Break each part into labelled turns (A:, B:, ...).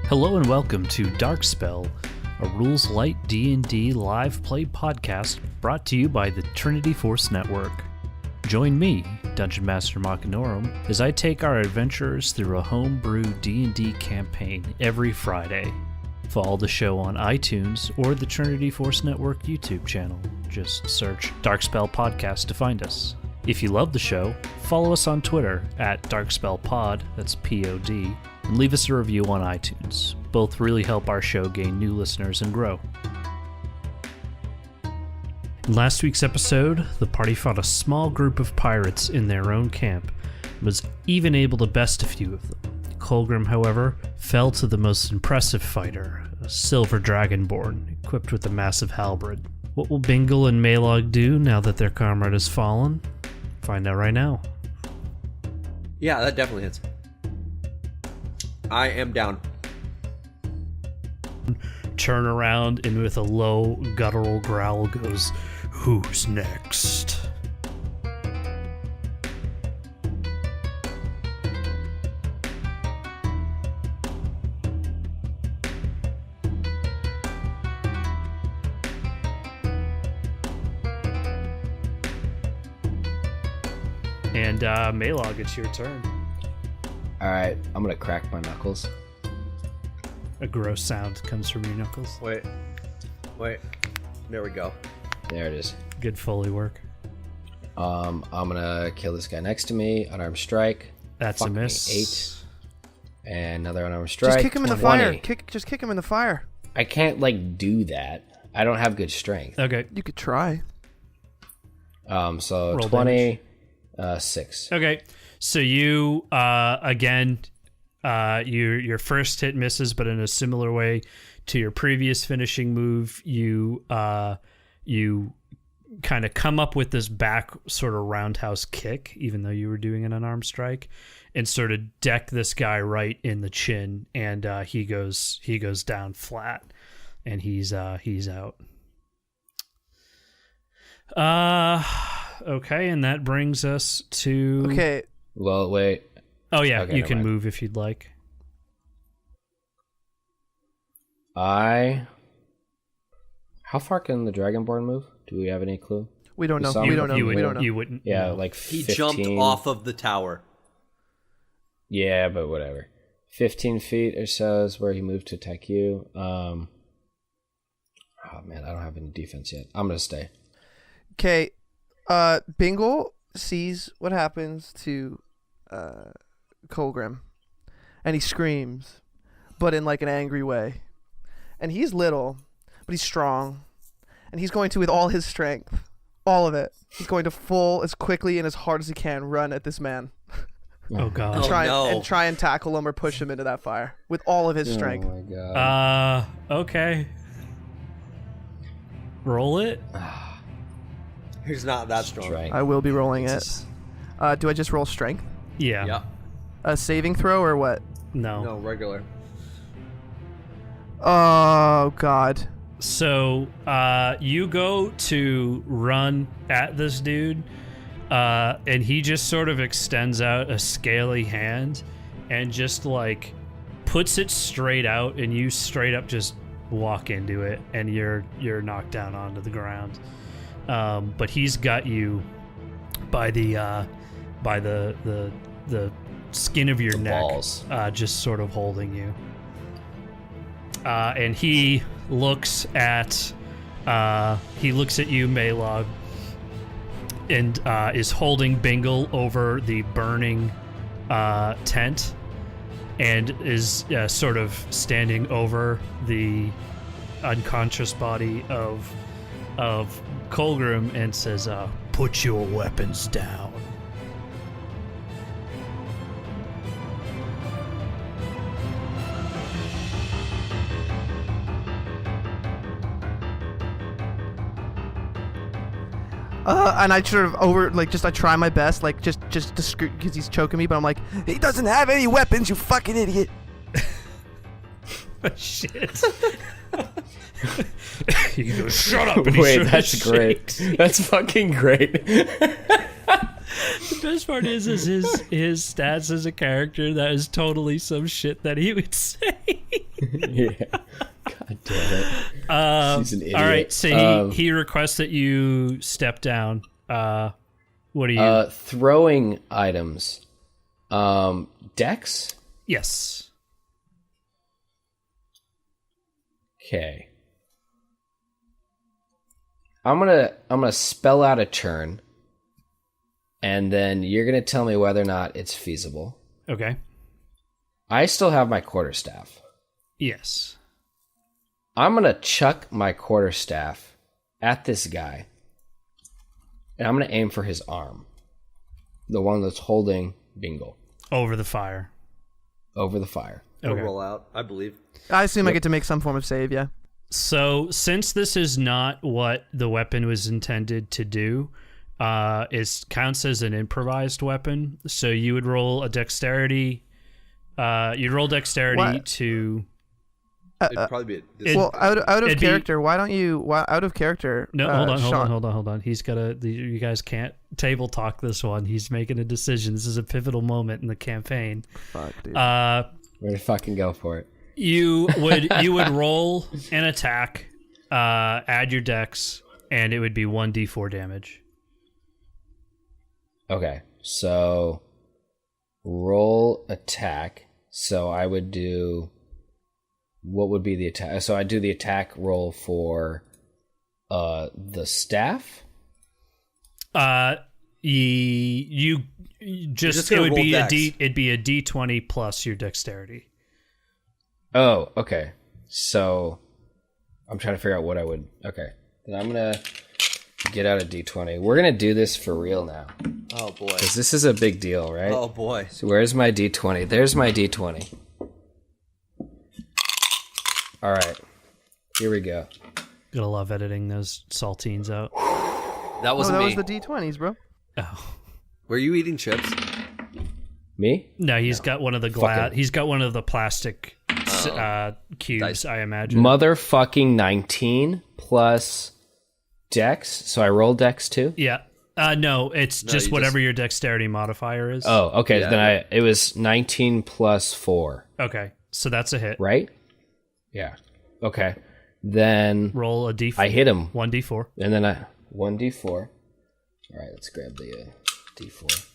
A: Hello and welcome to Darkspell, a Rules Light D&D live play podcast brought to you by the Trinity Force Network. Join me, Dungeon Master Machinorum, as I take our adventurers through a homebrew D&D campaign every Friday. Follow the show on iTunes or the Trinity Force Network YouTube channel. Just search Darkspell Podcast to find us. If you love the show, follow us on Twitter at DarkspellPod, that's P-O-D, and leave us a review on iTunes. Both really help our show gain new listeners and grow. In last week's episode, the party fought a small group of pirates in their own camp, and was even able to best a few of them. Korringwood, however, fell to the most impressive fighter, a silver dragonborn, equipped with a massive halberd. What will Bingle and Maolog do now that their comrade has fallen? Find out right now.
B: Yeah, that definitely hits. I am down.
A: Turn around and with a low, guttural growl goes, "Who's next?" And Maolog, it's your turn.
C: Alright, I'm gonna crack my knuckles.
A: A gross sound comes from your knuckles.
B: Wait. There we go.
C: There it is.
A: Good Foley work.
C: I'm gonna kill this guy next to me. Unarmed strike.
A: That's
C: Fuck
A: a
C: me,
A: miss.
C: 8. And another unarmed strike.
D: Just kick him in the
C: 20.
D: fire. Just kick him in the fire.
C: I can't, do that. I don't have good strength.
A: Okay.
D: You could try.
C: So
A: Roll
C: 20, 6.
A: Okay. So you, again, your first hit misses, but in a similar way to your previous finishing move, you kind of come up with this back sort of roundhouse kick, even though you were doing an unarmed strike, and sort of deck this guy right in the chin, and he goes down flat, and he's out. Okay, and that brings us to...
D: Okay.
C: Well, wait.
A: Oh, yeah,
C: Okay,
A: you
C: never
A: can
C: mind.
A: move if you'd like.
C: How far can the Dragonborn move? Do we have any clue?
D: We don't know.
C: saw
D: We
C: him
D: don't know.
A: You
D: We don't know.
A: wouldn't.
C: Yeah,
A: no.
C: like
B: He
C: 15.
B: jumped off of the tower.
C: Yeah, but whatever. 15 feet or so is where he moved to attack you. Oh, man, I don't have any defense yet. I'm going to stay.
D: Okay. Bingle sees what happens to Korringwood, and he screams, but in like an angry way. And he's little, but he's strong, and he's going to, with all his strength, all of it, he's going to full as quickly and as hard as he can run at this man.
A: Oh, God.
D: And try and tackle him or push him into that fire with all of his strength.
C: Oh, my God.
A: Okay. Roll it.
B: He's not that strong.
C: Strength.
D: I will be rolling it. Do I just roll strength?
A: Yeah.
B: Yeah.
D: A saving throw or what?
B: No, regular.
D: Oh, God.
A: So you go to run at this dude, and he just sort of extends out a scaly hand and just like puts it straight out, and you straight up just walk into it, and you're knocked down onto the ground. But he's got you by the skin of your
C: The
A: neck,
C: balls.
A: just sort of holding you. And he looks at you, Maolog, and is holding Bingle over the burning tent, and is sort of standing over the unconscious body of Korringwood and says, "Put your weapons down."
D: And I sort of I try my best, just because he's choking me, but I'm like, he doesn't have any weapons, you fucking idiot.
A: Shit. He goes, "Shut up!" And he
C: Wait,
A: sort of
C: that's great.
A: shakes.
C: That's fucking great.
A: The best part is his stats as a character. That is totally some shit that he would say.
C: Yeah. God damn it. She's an idiot.
A: All right, so he requests that you step down. What are you?
C: Throwing items. Dex?
A: Yes.
C: Okay. I'm gonna spell out a turn, and then you're gonna tell me whether or not it's feasible.
A: Okay.
C: I still have my quarterstaff.
A: Yes.
C: I'm gonna chuck my quarterstaff at this guy, and I'm gonna aim for his arm, the one that's holding Bingle.
A: Over the fire.
C: Over the fire.
B: It'll
A: Okay.
B: roll out, I believe.
D: I assume I get to make some form of save, yeah.
A: So, since this is not what the weapon was intended to do, it counts as an improvised weapon. So you would roll a dexterity. You'd roll dexterity
D: What?
A: to.
B: It'd probably be
A: It-
D: Well, out of
A: it'd be-
D: character, why don't you? Why, out of character.
A: No,
D: Sean.
A: hold on. He's got to. You guys can't table talk this one. He's making a decision. This is a pivotal moment in the campaign.
D: Fuck, dude.
C: We're gonna fucking go for it.
A: You would roll an attack, add your dex, and it would be 1d4 damage.
C: Okay, so roll attack. So I would do. What would be the attack? So I do the attack roll for the staff.
A: You just it
B: gonna
A: would
B: roll
A: be
B: dex.
A: it'd be a d20 plus your dexterity.
C: Oh, okay. So I'm trying to figure out what I would. Okay, then I'm gonna get out a d20. We're gonna do this for real now
B: Oh boy.
C: because this is a big deal, right?
B: Oh boy.
C: So where's my d20? There's my d20. All right, here we go.
A: Gotta love editing those saltines out.
B: That
D: Oh,
B: wasn't
D: that
B: me.
D: was the D20s, bro.
A: Oh
B: Were you eating chips?
C: Me?
A: no, he's got one of the glass.
C: Fucking-
A: He's got one of the plastic cubes.
B: Dice.
A: I imagine.
C: Motherfucking 19 plus dex. So I roll dex too.
A: Yeah. No, it's
B: No,
A: just
B: you
A: whatever
B: just-
A: your dexterity modifier is.
C: Oh, okay.
B: Yeah.
C: Then it was 19 plus 4,
A: Okay, so that's a hit.
C: right? Yeah. Okay. Then
A: Roll a d4.
C: I hit him,
A: 1d4.
C: and then I 1d4. All right, let's grab the d4.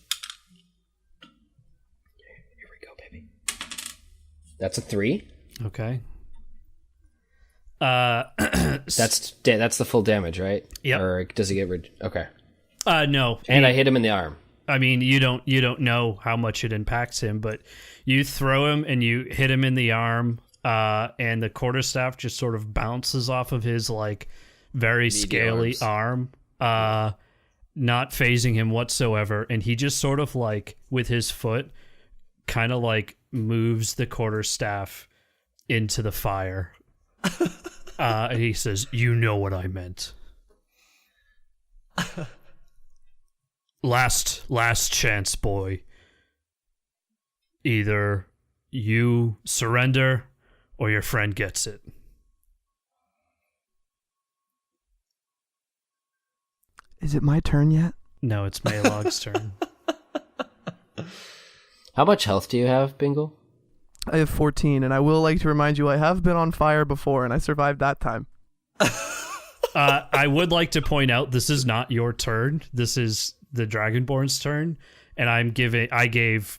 C: Here we go, baby. That's a 3.
A: Okay.
C: That's the full damage, right?
A: Yep.
C: Or does he get rid? Okay.
A: No.
C: And I hit him in the arm.
A: I mean, you don't know how much it impacts him, but you throw him and you hit him in the arm, and the quarterstaff just sort of bounces off of his like very
B: Meaty
A: scaly
B: arms.
A: arm, not phasing him whatsoever, and he just sort of like with his foot, kind of like moves the quarterstaff into the fire. And he says, "You know what I meant." Last chance, boy. Either you surrender or your friend gets it.
D: Is it my turn yet?
A: No, it's Maylog's turn.
C: How much health do you have, Bingle?
D: I have 14, and I will like to remind you I have been on fire before, and I survived that time.
A: I would like to point out this is not your turn. This is the Dragonborn's turn, and I gave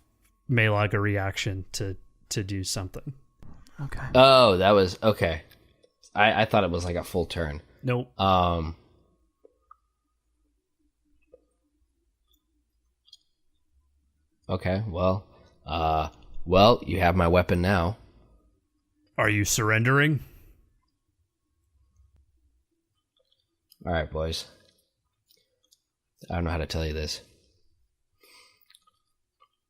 A: Maylog a reaction to do something.
D: Okay.
C: Oh, that was okay. I thought it was like a full turn.
A: Nope.
C: Okay, well, you have my weapon now.
A: Are you surrendering?
C: All right, boys. I don't know how to tell you this,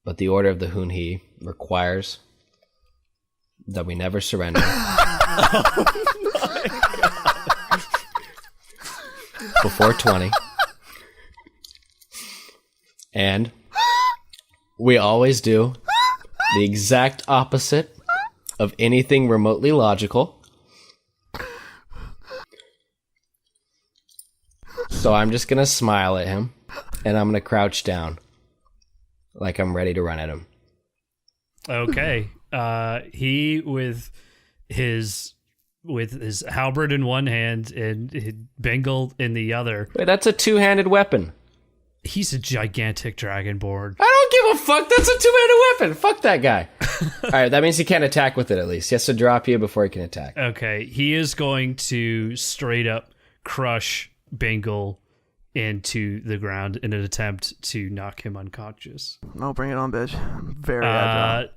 C: but the Order of the Hunhi requires that we never surrender. Before 20. And we always do the exact opposite of anything remotely logical. So I'm just going to smile at him, and I'm going to crouch down like I'm ready to run at him.
A: Okay. He, with his halberd in one hand and Bingle in the other.
C: Wait, that's a two-handed weapon.
A: He's a gigantic dragonborn.
C: I don't give a fuck. That's a two-handed weapon. Fuck that guy. All right, that means he can't attack with it at least. He has to drop you before he can attack.
A: Okay, he is going to straight up crush Bingle into the ground in an attempt to knock him unconscious.
D: Oh, bring it on, bitch. I'm very agile.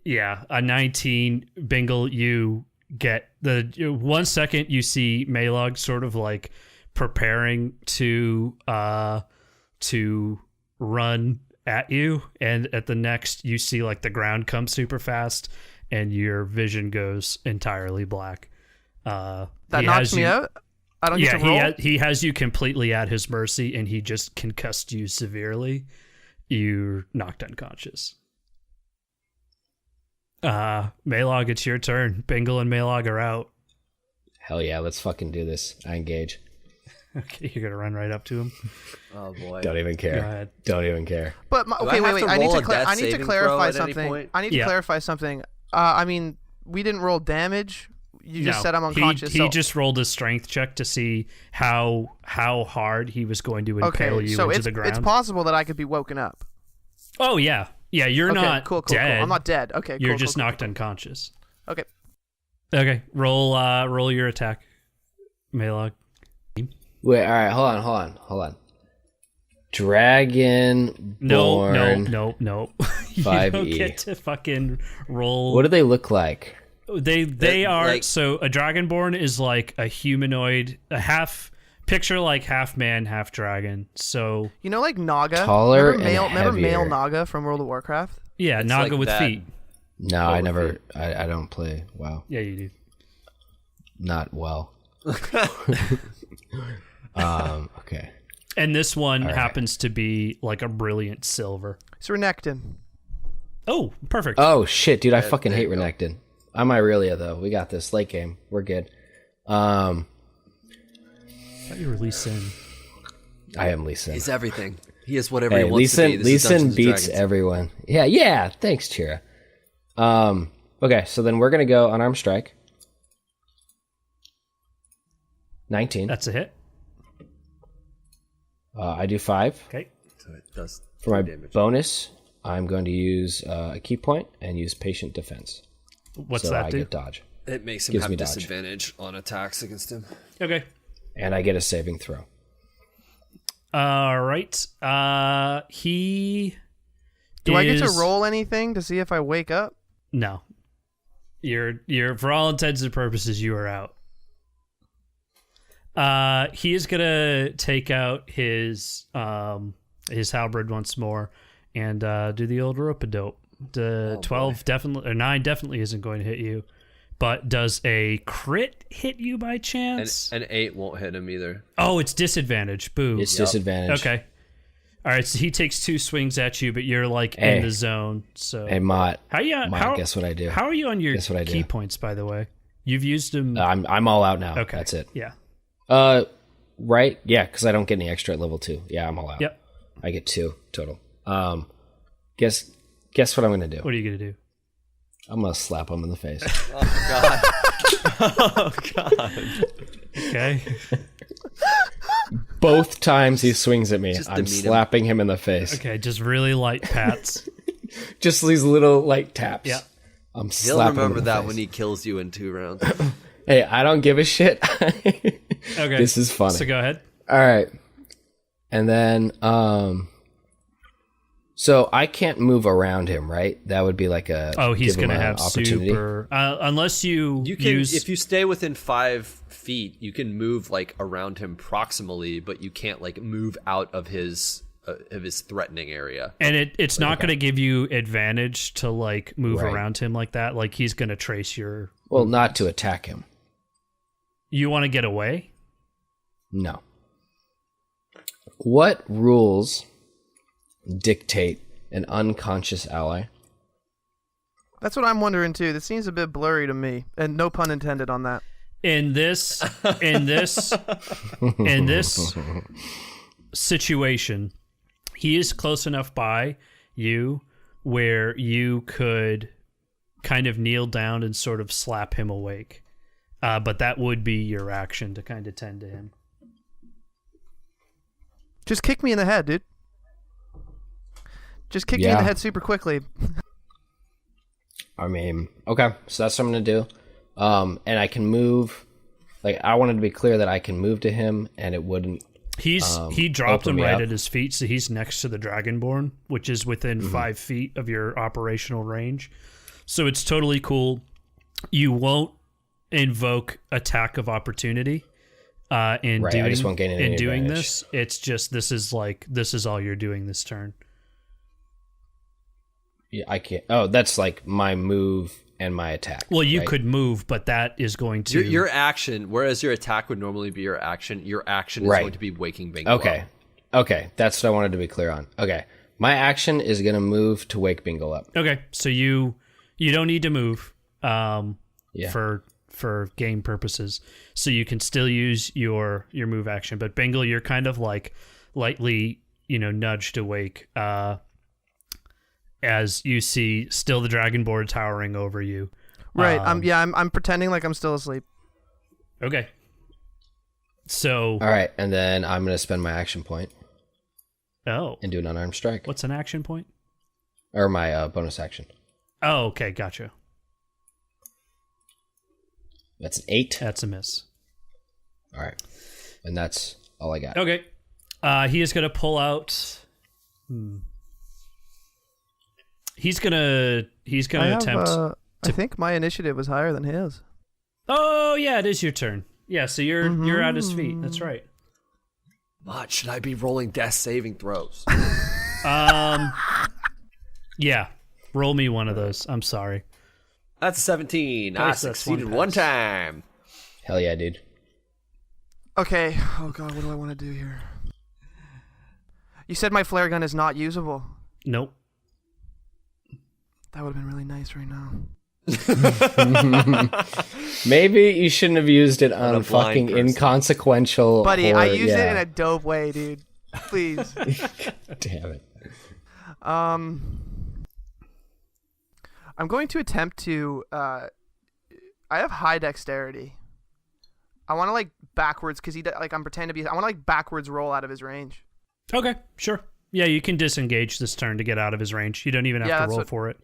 A: Yeah, a 19. Bingle, you get the 1 second you see Maolog sort of like preparing to run at you, and at the next you see like the ground come super fast and your vision goes entirely black.
D: That knocks me out? I don't get to roll?
A: He has you completely at his mercy, and he just concussed you severely. You're knocked unconscious. Maolog, it's your turn. Bingle and Maolog are out.
C: Hell yeah, let's fucking do this. I engage.
A: Okay, you're gonna run right up to him.
B: Oh boy.
C: Don't even care.
A: Go ahead.
C: Don't even care.
D: But
B: Okay, wait.
D: I need to clarify something. I need to clarify something. I mean, we didn't roll damage. You just said I'm unconscious.
A: He just rolled a strength check to see how hard he was going to impale you into the ground.
D: It's possible that I could be woken up.
A: Oh yeah, you're not
D: cool.
A: dead.
D: I'm not dead. Okay, cool.
A: You're just knocked unconscious.
D: Okay.
A: Okay, roll your attack, Maolog.
C: Wait, all right, hold on. Dragon born.
A: No. You
C: 5e.
A: don't get to fucking roll.
C: What do they look like?
A: They are so a dragonborn is like a humanoid, picture like half man, half dragon. So
D: you know, like Naga.
C: Taller
D: remember male Naga from World of Warcraft?
A: Yeah, it's Naga like with feet.
C: No, I never. I don't play WoW.
A: Yeah, you do.
C: Not well. Okay.
A: And this one happens to be like a brilliant silver.
D: It's Renekton.
A: Oh, perfect.
C: Oh shit, dude! I fucking hate Renekton. I'm Irelia though. We got this late game. We're good.
A: I thought you were Lee Sin.
C: I am Lee Sin.
B: He's everything. He is whatever he wants to be.
C: Lee Sin beats everyone. Yeah. Thanks, Chira. Okay, so then we're gonna go unarmed strike. 19.
A: That's a hit.
C: I do 5.
A: Okay.
B: So it does
C: for my
B: damage.
C: Bonus, I'm going to use a key point and use patient defense.
A: What's that
C: I
A: do?
C: get dodge.
B: It makes him
C: Gives
B: have
C: me dodge.
B: disadvantage on attacks against him.
A: Okay.
C: And I get a saving throw.
A: All right. He.
D: Do I get to roll anything to see if I wake up?
A: No. You're for all intents and purposes, you are out. He is gonna take out his halberd once more and do the old rope-a-dope. The 12 definitely, or 9 definitely isn't going to hit you, but does a crit hit you by chance?
B: An 8 won't hit him either.
A: Oh, it's disadvantage. Boo.
C: It's disadvantage.
A: Okay. All right, so he takes 2 swings at you, but you're like in the zone. So
C: hey, Mott.
A: How
C: guess what I do?
A: How are you on your key points, by the way? You've used them.
C: I'm all out now.
A: Okay,
C: that's it.
A: Yeah.
C: Right? Yeah, because I don't get any extra at level 2. Yeah, I'm all out.
A: Yep.
C: I get 2 total. Guess what I'm gonna do?
A: What are you gonna do?
C: I'm gonna slap him in the face.
B: Oh god.
A: Okay.
C: Both times he swings at me,
B: Just
C: I'm
B: demean
C: slapping him in the face.
A: Okay, just really light pats.
C: Just these little light taps.
A: Yeah.
C: I'm
B: He'll
C: slapping him
B: remember
C: in the
B: that
C: face.
B: when he kills you in 2 rounds.
C: Hey, I don't give a shit.
A: Okay.
C: This is funny.
A: So go ahead.
C: All right. And then, so I can't move around him, right? That would be like a
A: he's
C: give him
A: gonna
C: an
A: have
C: opportunity.
A: super. Unless you
B: You can,
A: use.
B: if you stay within 5 feet, you can move like around him proximally, but you can't like move out of his threatening area.
A: And it's not going to give you advantage to like move
C: Right.
A: around him like that. Like he's going to trace your.
C: Well, not to attack him.
A: You want to get away?
C: No. What rules dictate an unconscious ally?
D: That's what I'm wondering too. This seems a bit blurry to me, and no pun intended on that.
A: In this situation, he is close enough by you where you could kind of kneel down and sort of slap him awake. But that would be your action to kind of tend to him.
D: Just kick me in the head, dude. Just kick me in the head super quickly.
C: I mean, okay, so that's what I'm gonna do. And I can move. Like, I wanted to be clear that I can move to him, and it wouldn't.
A: He dropped him right
C: up
A: at his feet, so he's next to the Dragonborn, which is within 5 feet of your operational range. So it's totally cool. You won't invoke attack of opportunity in
C: Right, I just won't gain any
A: doing
C: advantage.
A: this. It's just this is all you're doing this turn.
C: Yeah, I can't. Oh, that's like my move and my attack.
A: Well, you
C: right?
A: could move, but that is going to
B: Your action, whereas your attack would normally be your action is going to be waking Bingo
C: Okay.
B: up.
C: Okay, that's what I wanted to be clear on. Okay, my action is gonna move to wake Bingo up.
A: Okay, so you don't need to move
C: Yeah.
A: for game purposes, so you can still use your move action. But Bingle, you're kind of like lightly nudged awake as you see still the Dragonborn towering over you.
D: Right. I'm pretending like I'm still asleep.
A: Okay. So
C: All right, and then I'm gonna spend my action point
A: and
C: do an unarmed strike,
A: what's an action point?
C: or my bonus action.
A: Oh, okay, gotcha.
C: That's an 8.
A: That's a miss.
C: All right, and that's all I got.
A: Okay. He is gonna pull out. He's gonna attempt.
D: I think my initiative was higher than his.
A: Oh yeah, it is your turn. Yeah, so you're at his feet. That's right.
B: Mott, should I be rolling death saving throws?
A: Yeah. Roll me one of those. I'm sorry.
B: That's 17. I
A: Pass, that's
B: succeeded
A: one
B: one
A: pass.
B: time.
C: Hell yeah, dude.
D: Okay. Oh god, what do I want to do here? You said my flare gun is not usable.
A: Nope.
D: That would have been really nice right now.
C: Maybe you shouldn't have used it on
B: a blind
C: fucking
B: person.
C: inconsequential.
D: Buddy, I used it in
C: yeah.
D: a dope way, dude. Please.
C: Damn it.
D: I'm going to attempt to. I have high dexterity. I want to like backwards because I'm pretending to be. I want to like backwards roll out of his range.
A: Okay, sure. Yeah, you can disengage this turn to get out of his range. You don't even have to roll for it.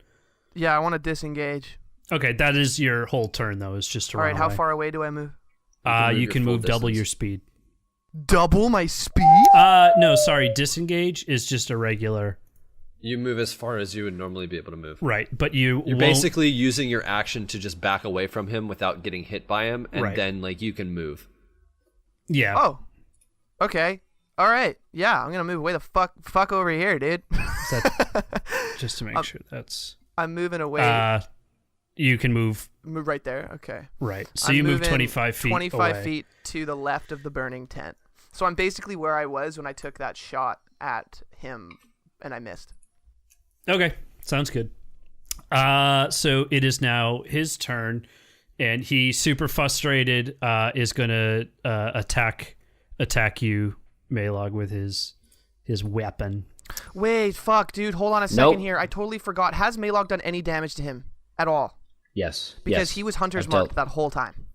D: Yeah, I want to disengage.
A: Okay, that is your whole turn though. Is just to
D: All
A: run
D: right, how
A: away.
D: far away do I move?
A: You can
B: your
A: move
B: full
A: double
B: distance.
A: your speed.
D: Double my speed?
A: No, sorry. Disengage is just a regular.
B: You move as far as you would normally be able to move.
A: Right, but you're
B: Basically using your action to just back away from him without getting hit by him, and
A: Right.
B: then like you can move.
A: Yeah.
D: Oh. Okay. All right. Yeah, I'm gonna move way the fuck over here, dude.
A: Just to make sure that's.
D: I'm moving away.
A: You can move
D: Move right there. Okay.
A: right. So
D: I'm
A: you move
D: moving
A: 25 feet.
D: 25
A: away.
D: feet to the left of the burning tent. So I'm basically where I was when I took that shot at him, and I missed.
A: Okay, sounds good. So it is now his turn, and he, super frustrated, is gonna attack you, Maolog, with his weapon.
D: Wait, fuck, dude. Hold on a second
C: Nope.
D: here. I totally forgot. Has Maolog done any damage to him at all?
C: Yes.
D: Because
C: yes.
D: he was Hunter's
C: I've
D: marked
C: dealt-
D: that whole time.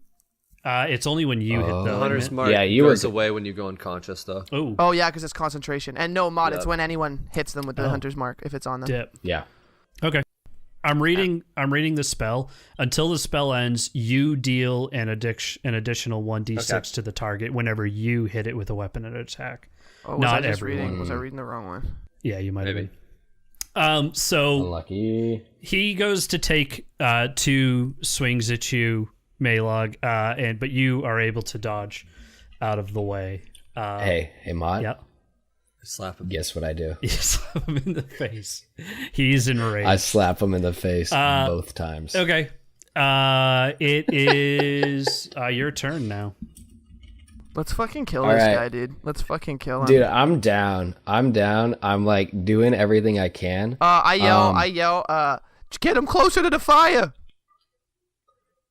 A: It's only when you hit
C: Oh.
A: the
B: The hunter's
A: limit.
B: mark
C: Yeah, you
B: goes
C: were-
B: away when you go unconscious, though.
A: Oh,
D: Oh, yeah, because it's concentration. And no, Mod, it's
B: Yep.
D: when anyone hits them with the
A: Oh.
D: Hunter's mark, if it's on them.
A: dip.
C: Yeah.
A: Okay. I'm reading the spell. Until the spell ends, you deal an additional 1d6
B: Okay.
A: to the target whenever you hit it with a weapon and attack.
D: Oh, was
A: Not
D: I just
A: everyone.
D: reading? Was I reading the wrong one?
A: Yeah, you might have
B: Maybe.
A: been. So
C: Unlucky.
A: he goes to take 2 swings at you, Maolog, but you are able to dodge out of the way.
C: Hey, Mod.
A: Yeah.
B: Slap him.
C: Guess what I do?
A: You slap him in the face. He's enraged.
C: I slap him in the face both times.
A: Okay. It is your turn now.
D: Let's fucking kill
C: All
D: this
C: right.
D: guy, dude. Let's fucking kill him.
C: Dude, I'm down. I'm like doing everything I can.
D: I yell, get him closer to the fire.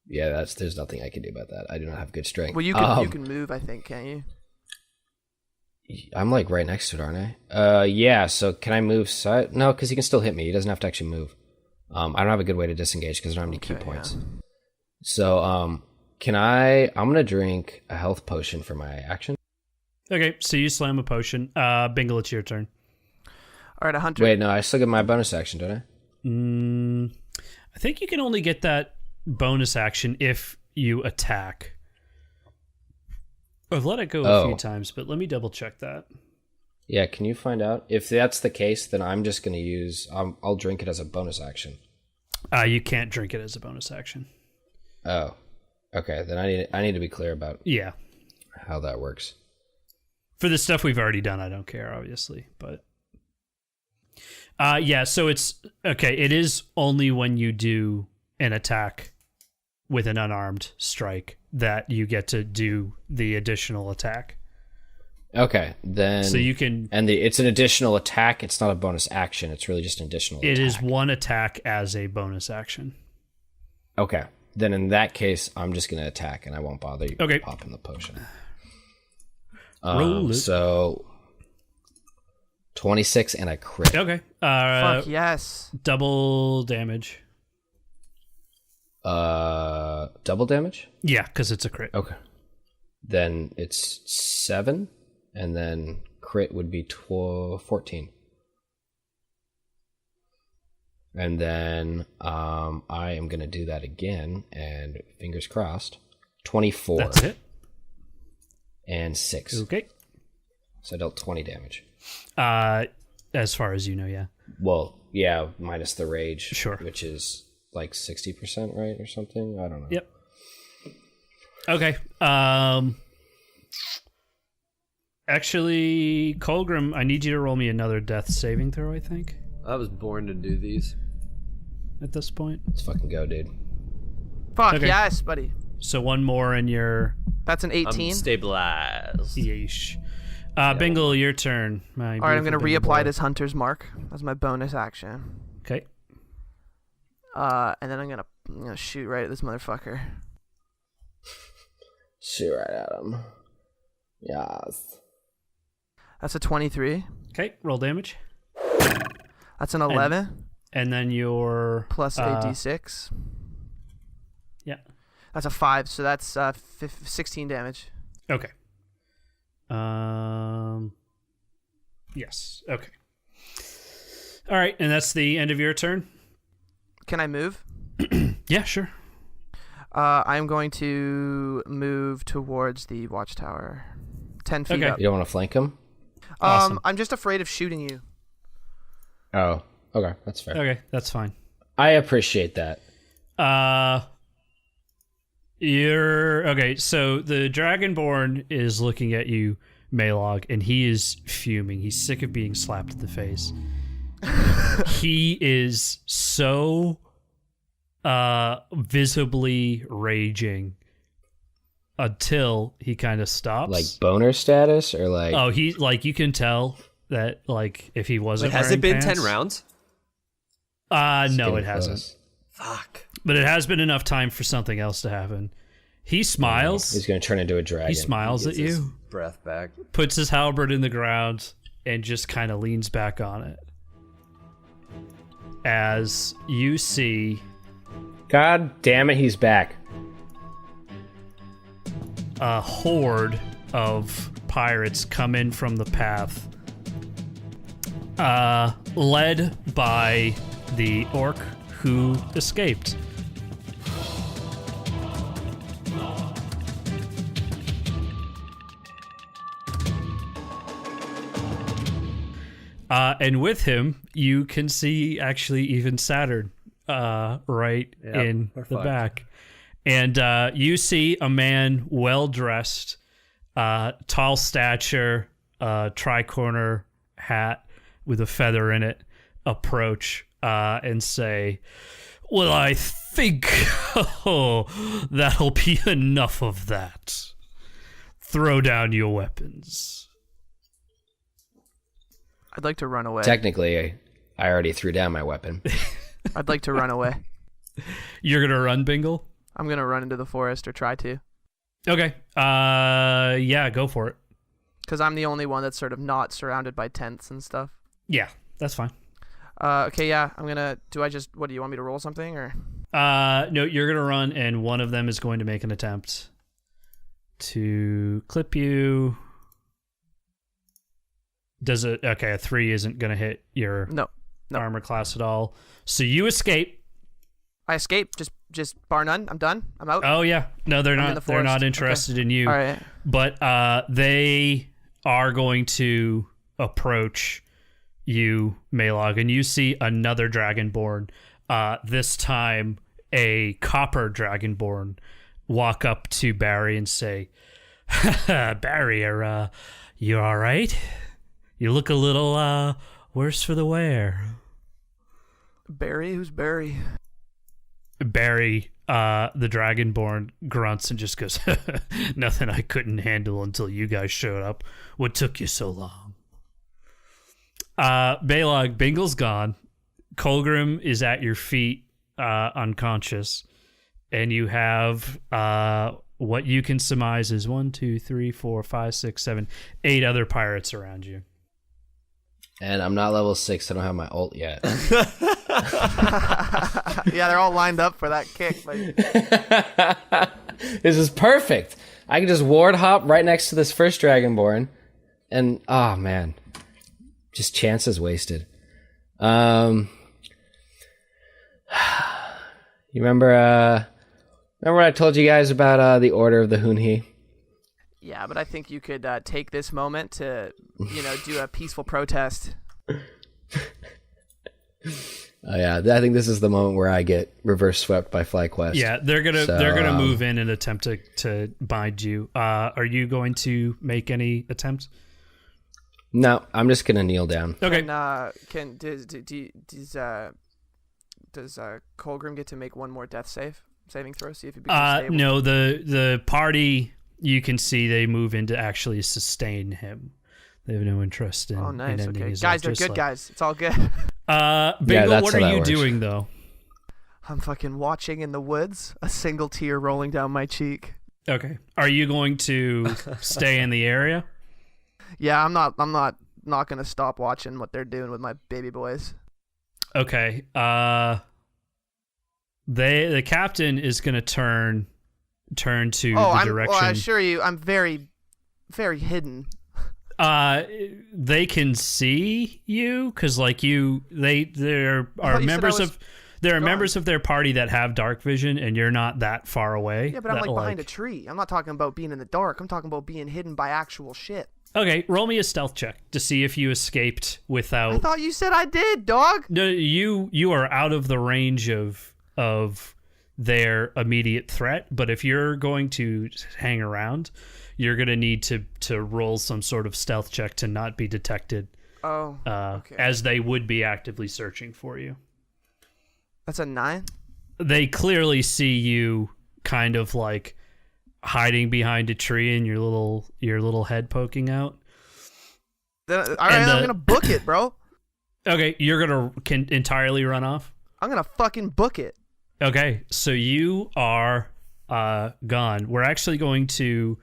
C: Yeah, there's nothing I can do about that. I do not have good strength.
D: Well, you can move, I think, can't you?
C: I'm like right next to it, aren't I? Yeah, so can I move side? No, because he can still hit me. He doesn't have to actually move. I don't have a good way to disengage because I don't have any key points. So, I'm gonna drink a health potion for my action.
A: Okay, so you slam a potion. Bingle, it's your turn.
D: All right, a hunter.
C: Wait, no, I still get my bonus action, don't I?
A: I think you can only get that bonus action if you attack. I've let it go a few times, but let me double check that.
C: Yeah, can you find out? If that's the case, then I'm just going to use... I'll drink it as a bonus action.
A: You can't drink it as a bonus action.
C: Oh. Okay, then I need to be clear about how that works.
A: For the stuff we've already done, I don't care, obviously. But so it's... Okay, it is only when you do an attack with an unarmed strike that you get to do the additional attack. Okay,
C: then...
A: So you can...
C: And it's an additional attack. It's not a bonus action. It's really just an additional attack.
A: It is one attack as a bonus action.
C: Okay. Then in that case, I'm just going to attack, and I won't bother you popping the potion.
A: Roll it.
C: So... 26 and a crit.
A: Okay.
D: Fuck yes.
A: Double damage.
C: Double damage?
A: Yeah, because it's a crit.
C: Okay. Then it's 7, and then crit would be 14. And then I am going to do that again, and fingers crossed. 24.
A: That's it.
C: And 6.
A: Okay.
C: So I dealt 20 damage.
A: As far as you know, yeah.
C: Well, yeah, minus the rage.
A: Sure.
C: Which is like 60%, right, or something? I don't know.
A: Yep. Okay. Actually, Colgrim, I need you to roll me another death saving throw, I think.
B: I was born to do these.
A: At this point.
C: Let's fucking go, dude.
D: Fuck yes, buddy.
A: So one more and you're...
D: That's an 18.
B: I'm stabilized.
A: Yeesh. Bingle, your turn.
D: All right, I'm going to reapply this Hunter's Mark as my bonus action.
A: Okay.
D: And then I'm gonna shoot right at this motherfucker.
C: Shoot right at him. Yes.
D: That's a 23.
A: Okay, roll damage.
D: That's an 11.
A: And then your...
D: Plus a d6.
A: Yeah.
D: That's a 5, so that's 16 damage.
A: Okay. Yes. Okay. All right, and that's the end of your turn.
D: Can I move?
A: Yeah, sure.
D: I'm going to move towards the watchtower. 10 feet up.
C: You don't want to flank him?
A: Awesome.
D: I'm just afraid of shooting you.
C: Oh, okay. That's fair.
A: Okay, that's fine.
C: I appreciate that.
A: Okay, so the Dragonborn is looking at you, Maolog, and he is fuming. He's sick of being slapped in the face. He is so visibly raging until he kind of stops.
C: Like boner status or like...
A: Oh, he like you can tell that like if he wasn't
B: has it been
A: pants,
B: 10 rounds?
A: No, it hasn't.
B: Fuck.
A: But it has been enough time for something else to happen. He smiles.
C: He's going to turn into a dragon.
A: He smiles at
B: His
A: you,
B: breath back.
A: puts his halberd in the ground, and just kind of leans back on it. As you see
C: God damn it, he's back.
A: a horde of pirates come in from the path, led by the orc who escaped. And with him, you can see actually even Saturn right in the back. And you see a man well-dressed, tall stature, tri-corner hat with a feather in it, approach and say, well, I think that'll be enough of that. Throw down your weapons.
D: I'd like to run away.
C: Technically, I already threw down my weapon.
D: I'd like to run away.
A: You're going to run, Bingle?
D: I'm going to run into the forest or try to.
A: Okay. Yeah, go for it.
D: Because I'm the only one that's sort of not surrounded by tents and stuff.
A: Yeah, that's fine.
D: Okay, yeah, I'm gonna. What do you want me to roll something or?
A: No, you're gonna run, and one of them is going to make an attempt to clip you. Does it? Okay, a 3 isn't gonna hit your
D: No.
A: armor class at all. So you escape.
D: I escape. Just bar none. I'm done. I'm out.
A: Oh yeah, no, they're
D: I'm in
A: not.
D: the
A: They're not
D: forest.
A: interested in you.
D: All right.
A: But they are going to approach you, Maolog, and you see another Dragonborn. This time, a copper Dragonborn walk up to Barry and say, "Barry, you all right? You look a little worse for the wear."
D: Barry, who's Barry?
A: Barry, the Dragonborn, grunts and just goes, "Nothing I couldn't handle until you guys showed up. What took you so long?" Maolog, Bingle's gone. Colgrim is at your feet, unconscious. And you have what you can surmise is 1, 2, 3, 4, 5, 6, 7, 8 other pirates around you.
C: And I'm not level 6. I don't have my ult yet.
D: Yeah, they're all lined up for that kick. Like,
C: This is perfect. I can just ward hop right next to this first Dragonborn. And, oh, man. Just chances wasted. You remember when I told you guys about the Order of the Hunhi?
D: yeah, but I think you could take this moment to, do a peaceful protest.
C: Oh yeah, I think this is the moment where I get reverse swept by FlyQuest.
A: Yeah, they're gonna move in and attempt to bind you. Are you going to make any attempts?
C: No, I'm just gonna kneel down.
A: Okay.
D: Does Colgrim get to make one more death saving throw? See if he becomes stable.
A: No, the party, you can see they move in to actually sustain him. They have no interest in,
D: Oh, nice.
A: in ending
D: Okay,
A: his
D: guys,
A: life.
D: they're
A: Just
D: good
A: like-
D: guys. It's all good.
A: Bingle,
C: that's
A: what
C: how
A: are
C: that
A: you
C: works.
A: doing though?
D: I'm fucking watching in the woods, a single tear rolling down my cheek.
A: Okay. Are you going to stay in the area?
D: Yeah, I'm not gonna stop watching what they're doing with my baby boys.
A: Okay. The captain is going to turn to the direction.
D: I assure you, I'm very, very hidden.
A: They can see you because, like, there are members of their party that have dark vision, and you're not that far away.
D: Yeah, but I'm behind a tree. I'm not talking about being in the dark. I'm talking about being hidden by actual shit.
A: Okay, roll me a stealth check to see if you escaped without.
D: I thought you said I did, dog.
A: No, you are out of the range of their immediate threat. But if you're going to hang around, you're going to need to roll some sort of stealth check to not be detected.
D: Oh, okay.
A: As they would be actively searching for you.
D: That's a 9.
A: They clearly see you kind of like hiding behind a tree and your little head poking out.
D: All right, I'm gonna book it, bro.
A: Okay, you're can entirely run off?
D: I'm gonna fucking book it.
A: Okay, so you are gone. We're actually going to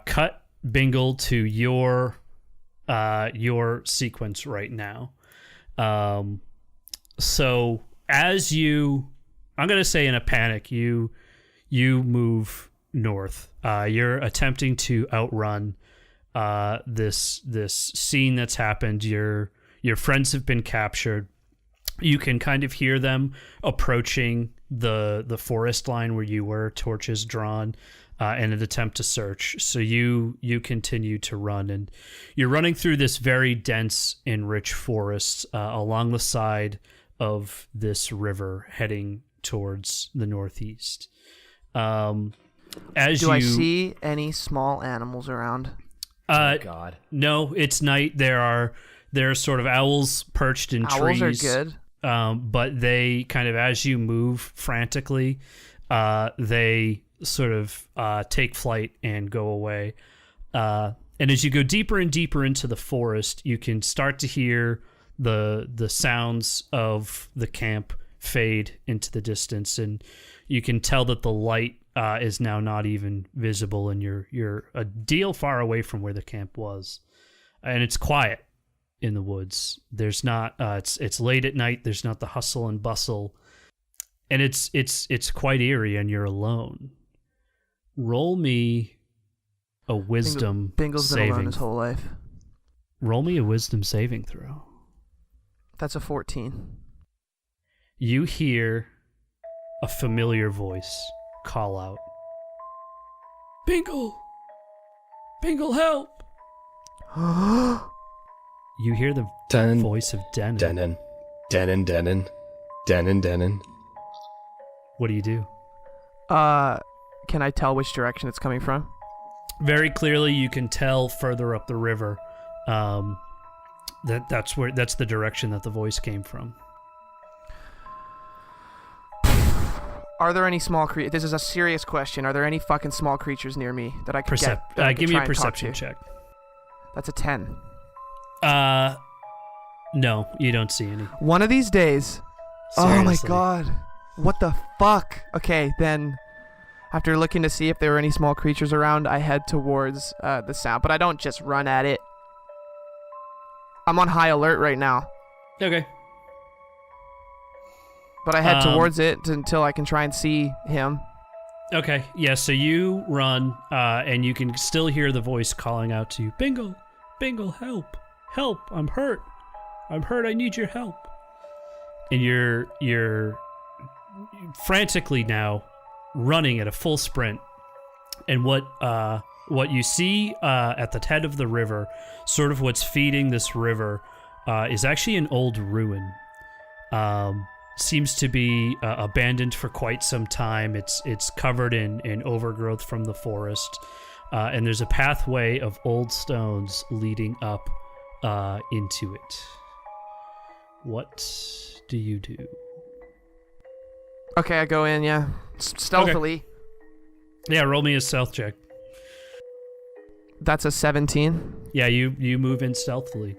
A: cut Bingle to your sequence right now. So as I'm going to say in a panic, you move north. You're attempting to outrun this scene that's happened. Your friends have been captured. You can kind of hear them approaching the forest line where you were, torches drawn, in an attempt to search. So you continue to run, and you're running through this very dense and rich forest along the side of this river, heading towards the northeast. I
D: see any small animals around?
B: Oh God.
A: No, it's night. There are sort of owls perched in trees.
D: Owls are good.
A: But they kind of, as you move frantically, they sort of take flight and go away. And as you go deeper and deeper into the forest, you can start to hear the sounds of the camp fade into the distance, and you can tell that the light is now not even visible, and you're a deal far away from where the camp was, and it's quiet. in the woods. There's not. It's late at night. There's not the hustle and bustle, and it's quite eerie, and you're alone. Roll me a wisdom
D: Bingle's been alone
A: saving.
D: his whole life.
A: Roll me a wisdom saving throw.
D: That's a 14.
A: You hear a familiar voice call out, Bingle! Bingle, help! You hear the
C: Denon.
A: voice of Denon.
C: Denon.
A: What do you do?
D: Can I tell which direction it's coming from?
A: Very clearly, you can tell further up the river that's the direction that the voice came from.
D: Are there any small creatures? This is a serious question. Are there any fucking small creatures near me that I could get?
A: Give me a perception check.
D: That's a 10.
A: No, you don't see any.
D: One of these days. Oh my
A: Seriously.
D: god. What the fuck? Okay, then after looking to see if there were any small creatures around, I head towards the sound, but I don't just run at it. I'm on high alert right now,
A: Okay.
D: but I head towards it until I can try and see him.
A: Okay, yeah, so you run, and you can still hear the voice calling out to you, Bingle, Bingle, help, help, I'm hurt, I need your help. And you're frantically now running at a full sprint, and what you see at the head of the river, sort of what's feeding this river, is actually an old ruin. Seems to be abandoned for quite some time. It's covered in overgrowth from the forest, and there's a pathway of old stones leading up into it. What do you do?
D: Okay, I go in, yeah. Stealthily.
A: Yeah, roll me a stealth check.
D: That's a 17.
A: Yeah, you move in stealthily.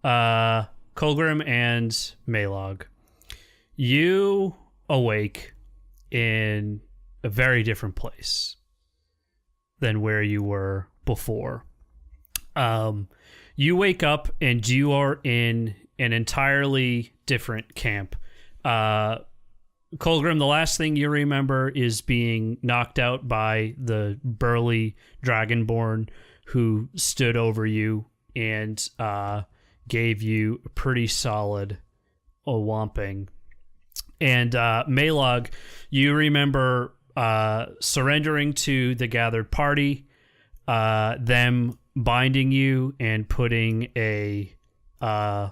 A: Korringwood and Maolog, you awake in a very different place than where you were before. You wake up and you are in an entirely different camp. Korringwood, the last thing you remember is being knocked out by the burly dragonborn who stood over you and gave you a pretty solid whomping. And Maolog, you remember surrendering to the gathered party, them binding you and putting a bag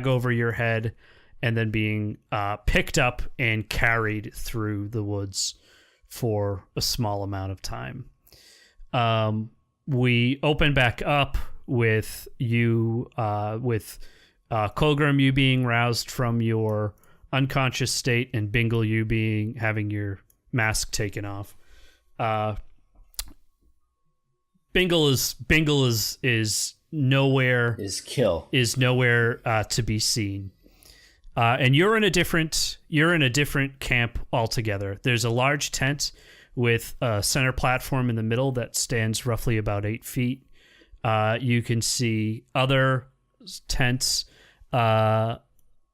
A: over your head, and then being picked up and carried through the woods for a small amount of time. We open back up with you, with Korringwood, you being roused from your unconscious state, and Bingle, you having your mask taken off. Bingle is nowhere to be seen. And you're in a different camp altogether. There's a large tent with a center platform in the middle that stands roughly about 8 feet. You can see other tents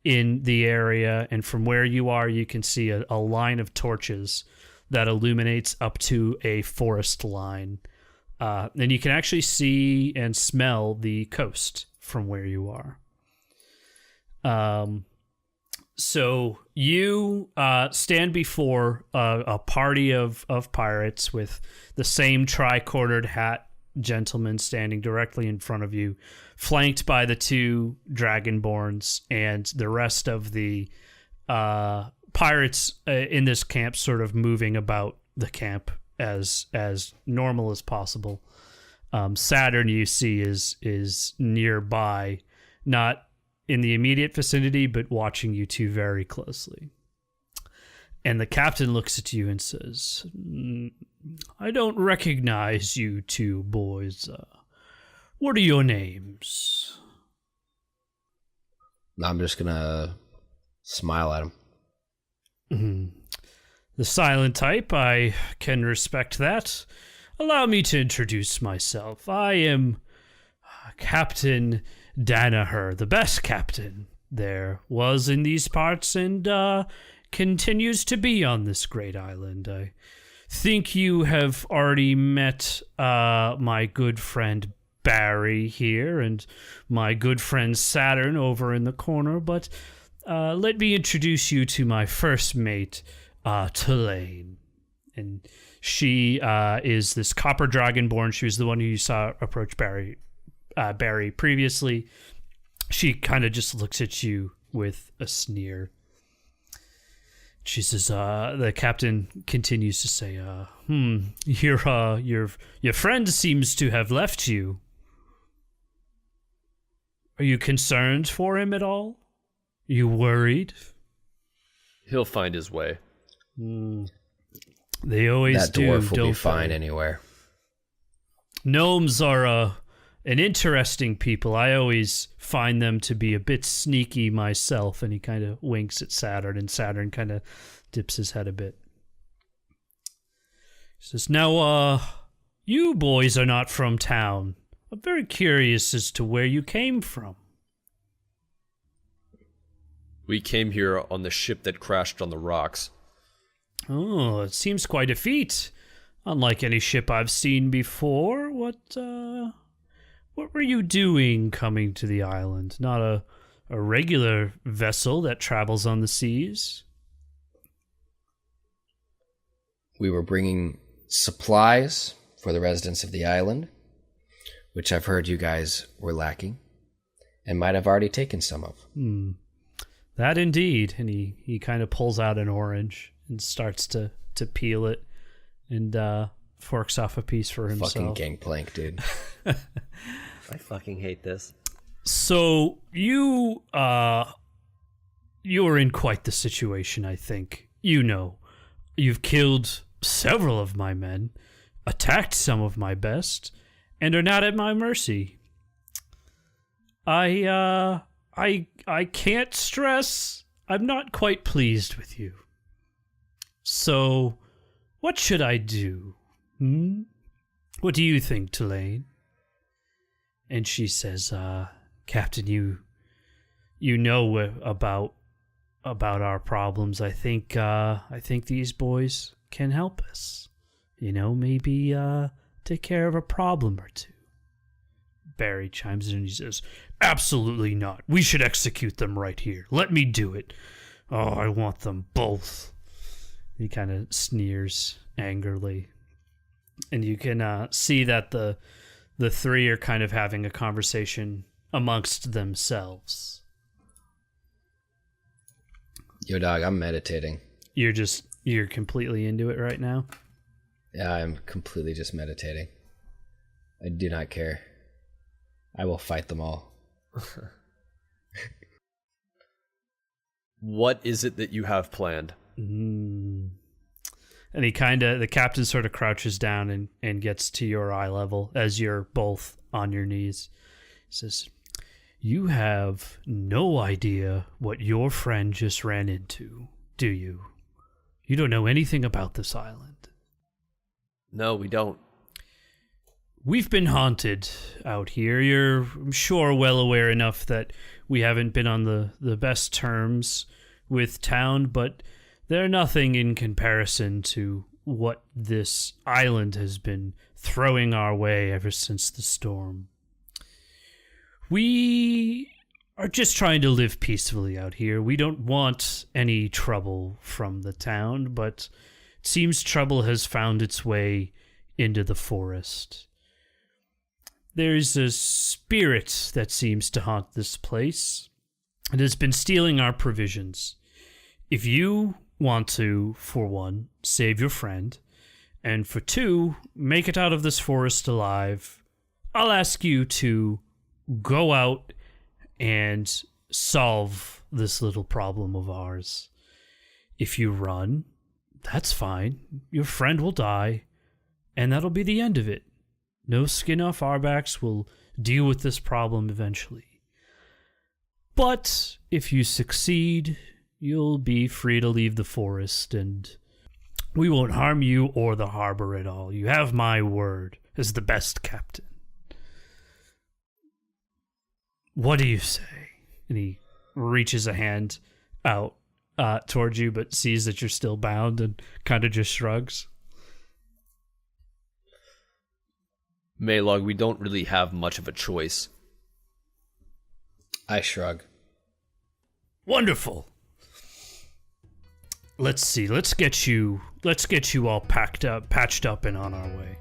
A: in the area, and from where you are, you can see a line of torches that illuminates up to a forest line. And you can actually see and smell the coast from where you are. So you stand before a party of pirates with the same tri-quartered hat gentleman standing directly in front of you, flanked by the 2 dragonborns and the rest of the pirates in this camp, sort of moving about the camp as normal as possible. Saturn, you see, is nearby, not in the immediate vicinity, but watching you 2 very closely. And the captain looks at you and says, I don't recognize you 2 boys. What are your names?
C: I'm just gonna smile at him.
A: The silent type, I can respect that. Allow me to introduce myself. I am Captain Danaher, the best captain there was in these parts and continues to be on this great island. I think you have already met my good friend Barry here and my good friend Saturn over in the corner, but let me introduce you to my first mate, Tulane. And she is this copper dragonborn. She was the one who you saw approach Barry previously. She kind of just looks at you with a sneer. She says, the captain continues to say, your friend seems to have left you. Are you concerned for him at all? Are you worried?
B: He'll find his way.
A: They always do.
C: That dwarf will
A: don't
C: be fine
A: they?
C: anywhere.
A: Gnomes are an interesting people. I always find them to be a bit sneaky myself. And he kind of winks at Saturn, and Saturn kind of dips his head a bit. He says, now, you boys are not from town. I'm very curious as to where you came from.
B: We came here on the ship that crashed on the rocks.
A: Oh, it seems quite a feat. Unlike any ship I've seen before. What were you doing coming to the island? Not a regular vessel that travels on the seas?
C: We were bringing supplies for the residents of the island, which I've heard you guys were lacking, and might have already taken some of.
A: That indeed. And he kind of pulls out an orange and starts to peel it and forks off a pice for himself.
C: Fucking gangplank, dude.
B: I fucking hate this.
A: So you're in quite the situation, I think. You know, you've killed several of my men, attacked some of my best, and are not at my mercy. I can't stress I'm not quite pleased with you. So, what should I do? What do you think, Tulane? And she says, Captain, you know about our problems. I think these boys can help us. You know, maybe take care of a problem or two. Barry chimes in and he says, absolutely not. We should execute them right here. Let me do it. Oh, I want them both. He kind of sneers angrily. And you can see that the three are kind of having a conversation amongst themselves.
C: Yo, dog, I'm meditating.
A: You're completely into it right now?
C: Yeah, I'm completely just meditating. I do not care. I will fight them all.
B: What is it that you have planned?
A: And the captain sort of crouches down and gets to your eye level as you're both on your knees. He says, you have no idea what your friend just ran into, do you? You don't know anything about this island.
B: No, we don't.
A: We've been haunted out here. You're, I'm sure, well aware enough that we haven't been on the best terms with town, but they're nothing in comparison to what this island has been throwing our way ever since the storm. We are just trying to live peacefully out here. We don't want any trouble from the town, but it seems trouble has found its way into the forest. There's a spirit that seems to haunt this place and has been stealing our provisions. If you want to, for one, save your friend, and for two, make it out of this forest alive, I'll ask you to go out and solve this little problem of ours. If you run, that's fine. Your friend will die, and that'll be the end of it. No skin off our backs. We'll deal with this problem eventually. But if you succeed, you'll be free to leave the forest, and we won't harm you or the harbor at all. You have my word as the best captain. What do you say? And he reaches a hand out towards you, but sees that you're still bound and kind of just shrugs.
B: Maolog, we don't really have much of a choice.
C: I shrug.
A: Wonderful. Let's see. Let's get you all patched up and on our way.